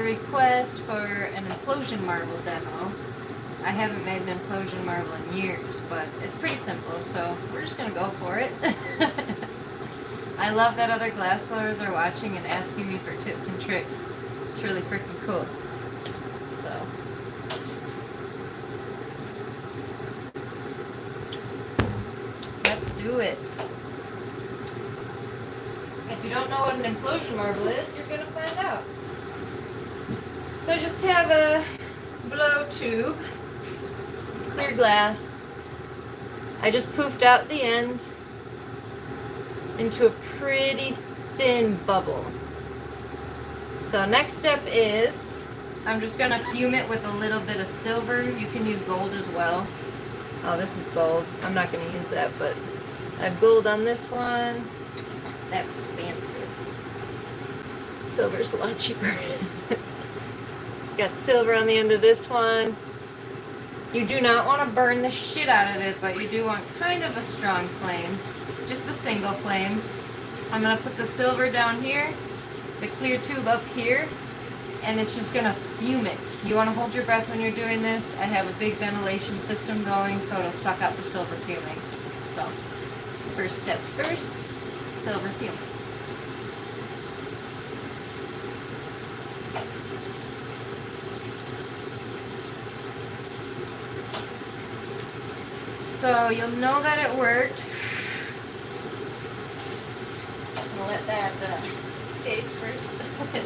request for an Implosion marble demo. I haven't made an Implosion marble in years, but it's pretty simple, so we're just going to go for it. I love that other glass blowers are watching and asking me for tips and tricks. It's really freaking cool. So, let's do it. If you don't know what an Implosion marble is, you're going to find out. So I just have a blow tube, clear glass. I just poofed out the end into a pretty thin bubble. So next step is, I'm just going to fume it with a little bit of silver. You can use gold as well. Oh, this is gold. I'm not going to use that, but I have gold on this one. That's fancy. Silver's a lot cheaper. Got silver on the end of this one. You do not want to burn the shit out of it, but you do want kind of a strong flame. Just the single flame. I'm going to put the silver down here, the clear tube up here, and it's just going to fume it. You want to hold your breath when you're doing this. I have a big ventilation system going, so it'll suck out the silver fuming. So, first steps first, silver fuming. So you'll know that it worked. I'm gonna let that escape first.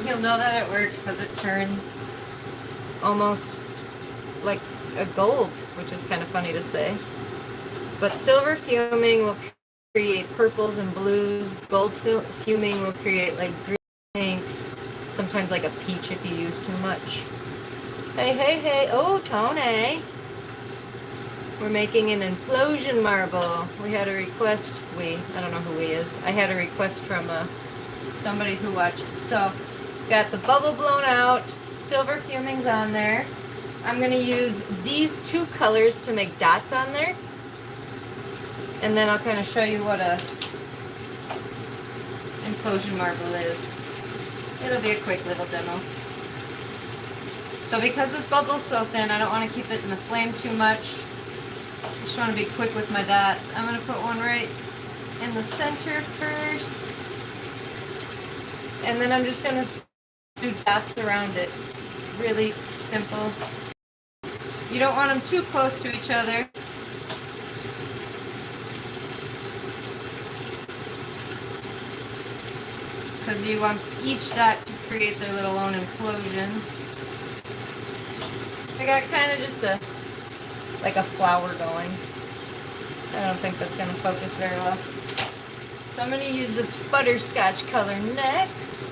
You'll know that it worked because it turns almost like a gold, which is kind of funny to say. But silver fuming will create purples and blues. Gold fuming will create like green pinks, sometimes like a peach if you use too much. Hey, hey, hey. Oh, Tony. We're making an Implosion marble. We had a request, I don't know who he is. I had a request from somebody who watches. So, got the bubble blown out, silver fuming's on there. I'm going to use these two colors to make dots on there. And then I'll kind of show you what a Implosion marble is. It'll be a quick little demo. So because this bubble's so thin, I don't want to keep it in the flame too much. I just want to be quick with my dots. I'm going to put one right in the center first. And then I'm just going to do dots around it. Really simple. You don't want them too close to each other. Because you want each dot to create their little own implosion. I got kind of just like a flower going. I don't think that's going to focus very well. So I'm going to use this butterscotch color next.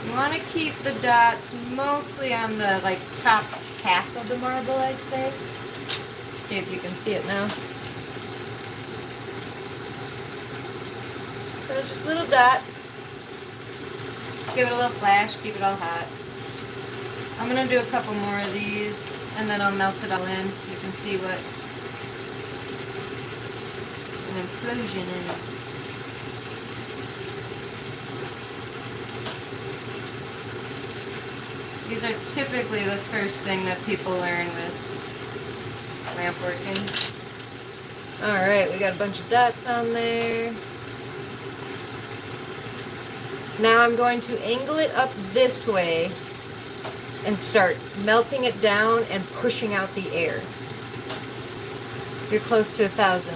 You want to keep the dots mostly on the like top half of the marble, I'd say. See if you can see it now. So just little dots. Give it a little flash, keep it all hot. I'm going to do a couple more of these and then I'll melt it all in. You can see what an implosion is. These are typically the first thing that people learn with lamp working. Alright, we got a bunch of dots on there. Now I'm going to angle it up this way and start melting it down and pushing out the air. You're close to 1,000.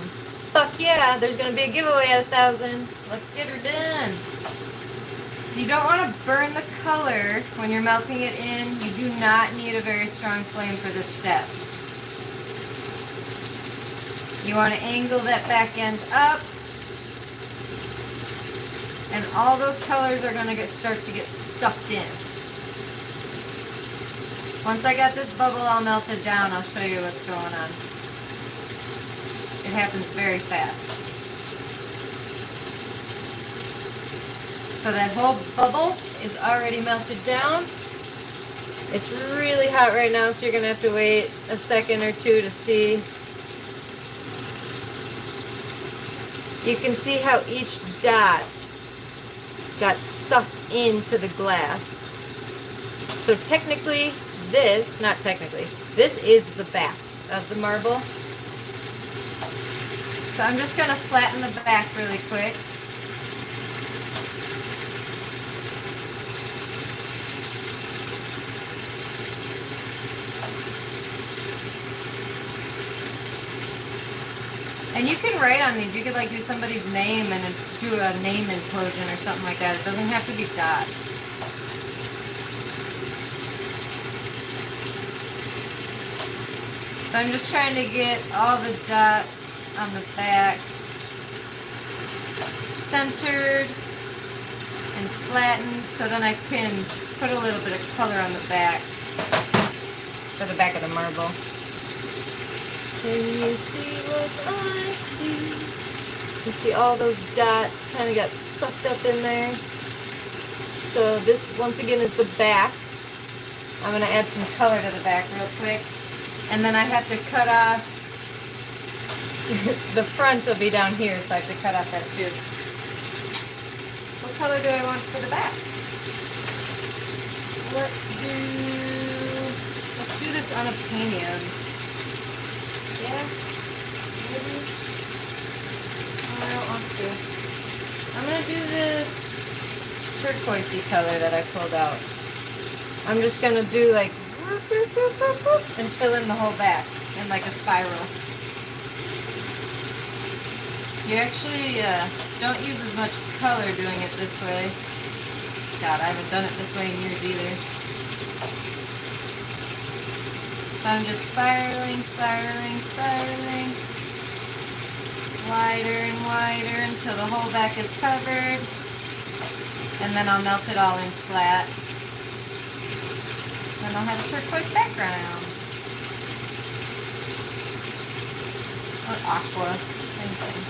Fuck yeah, there's going to be a giveaway at 1,000. Let's get her done. So you don't want to burn the color when you're melting it in. You do not need a very strong flame for this step. You want to angle that back end up. And all those colors are going to start to get sucked in. Once I got this bubble all melted down, I'll show you what's going on. It happens very fast. So that whole bubble is already melted down. It's really hot right now, so you're going to have to wait a second or two to see. You can see how each dot got sucked into the glass. So technically, this is the back of the marble. So I'm just going to flatten the back really quick. And you can write on these. You could like do somebody's name and do a name implosion or something like that. It doesn't have to be dots. So I'm just trying to get all the dots on the back centered and flattened, so then I can put a little bit of color on the back for the back of the marble. Can you see what I see? You can see all those dots kind of got sucked up in there. So this, once again, is the back. I'm going to add some color to the back real quick. And then I have to cut off, the front will be down here, so I have to cut off that too. What color do I want for the back? Let's do this unobtainium. Yeah, maybe. I don't want to. I'm going to do this turquoisey color that I pulled out. I'm just going to do like and fill in the whole back in like a spiral. You actually don't use as much color doing it this way. God, I haven't done it this way in years either. So I'm just spiraling, spiraling, spiraling. Wider and wider until the whole back is covered. And then I'll melt it all in flat. Then I'll have a turquoise background. Or aqua, same thing.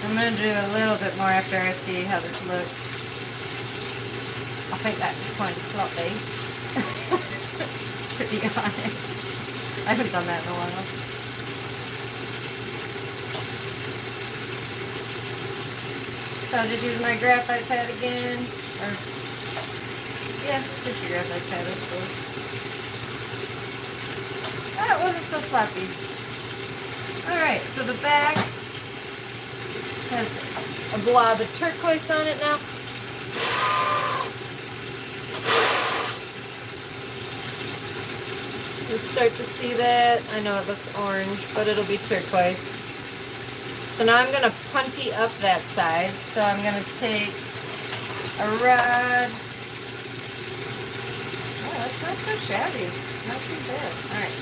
I'm going to do a little bit more after I see how this looks. I think that was quite sloppy, to be honest. I haven't done that in a while. So I'll just use my graphite pad again. Or, yeah, it's just a graphite pad, I suppose. That wasn't so sloppy. Alright, so the back has a blob of turquoise on it now. You'll start to see that. I know it looks orange, but it'll be turquoise. So now I'm going to punty up that side. So I'm going to take a rod. Oh, that's not so shabby. Not too bad. Alright.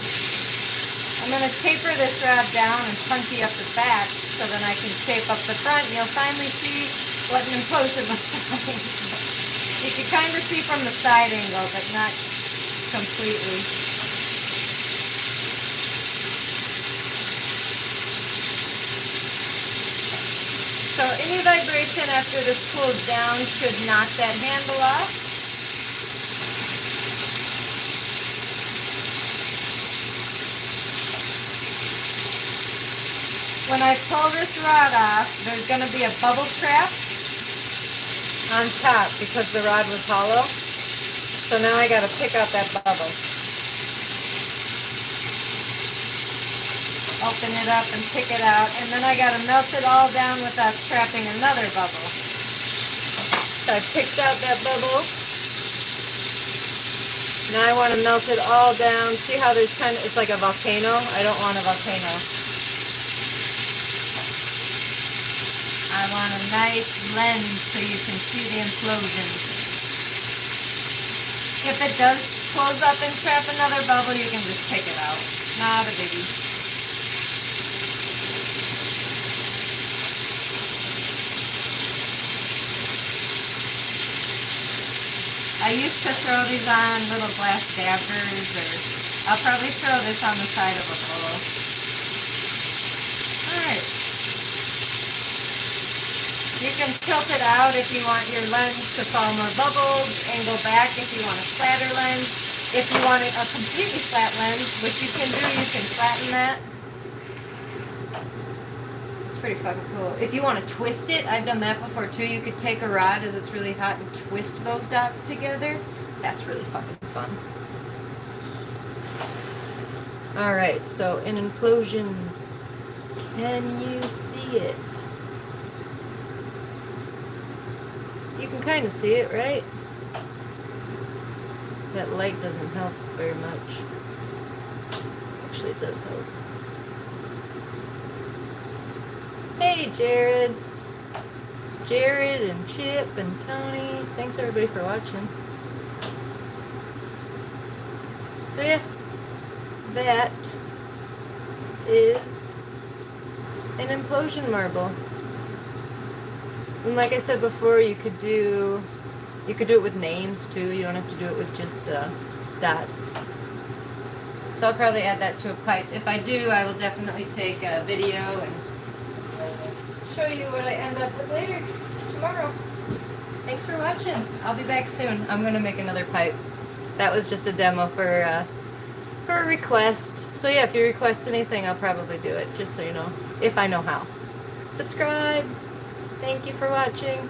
I'm going to taper this rod down and punty up the back so then I can shape up the front. And you'll finally see what an implosion looks like. You can kind of see from the side angle, but not completely. So any vibration after this cools down should knock that handle off. When I pull this rod off, there's going to be a bubble trap on top because the rod was hollow. So now I got to pick out that bubble. Open it up and pick it out, and then I got to melt it all down without trapping another bubble. So I picked out that bubble. Now I want to melt it all down. See how there's kind of, it's like a volcano? I don't want a volcano. I want a nice blend so you can see the implosion. If it does close up and trap another bubble, you can just take it out. Not a biggie. I used to throw these on little glass dabbers or I'll probably throw this on the side of a bowl. Alright. You can tilt it out if you want your lens to fall more bubbles, angle back if you want a flatter lens. If you want a completely flat lens, which you can do, you can flatten that. It's pretty fucking cool. If you want to twist it, I've done that before too. You could take a rod as it's really hot and twist those dots together. That's really fucking fun. Alright, so an implosion. Can you see it? You can kind of see it, right? That light doesn't help very much. Actually, it does help. Hey, Jared. Jared and Chip and Tony. Thanks, everybody, for watching. So, yeah. That is an implosion marble. And like I said before, you could do it with names too. You don't have to do it with just dots. So I'll probably add that to a pipe. If I do, I will definitely take a video and show you what I end up with later tomorrow. Thanks for watching. I'll be back soon. I'm gonna make another pipe. That was just a demo for a request. So yeah, if you request anything, I'll probably do it, just so you know, if I know how. Subscribe. Thank you for watching.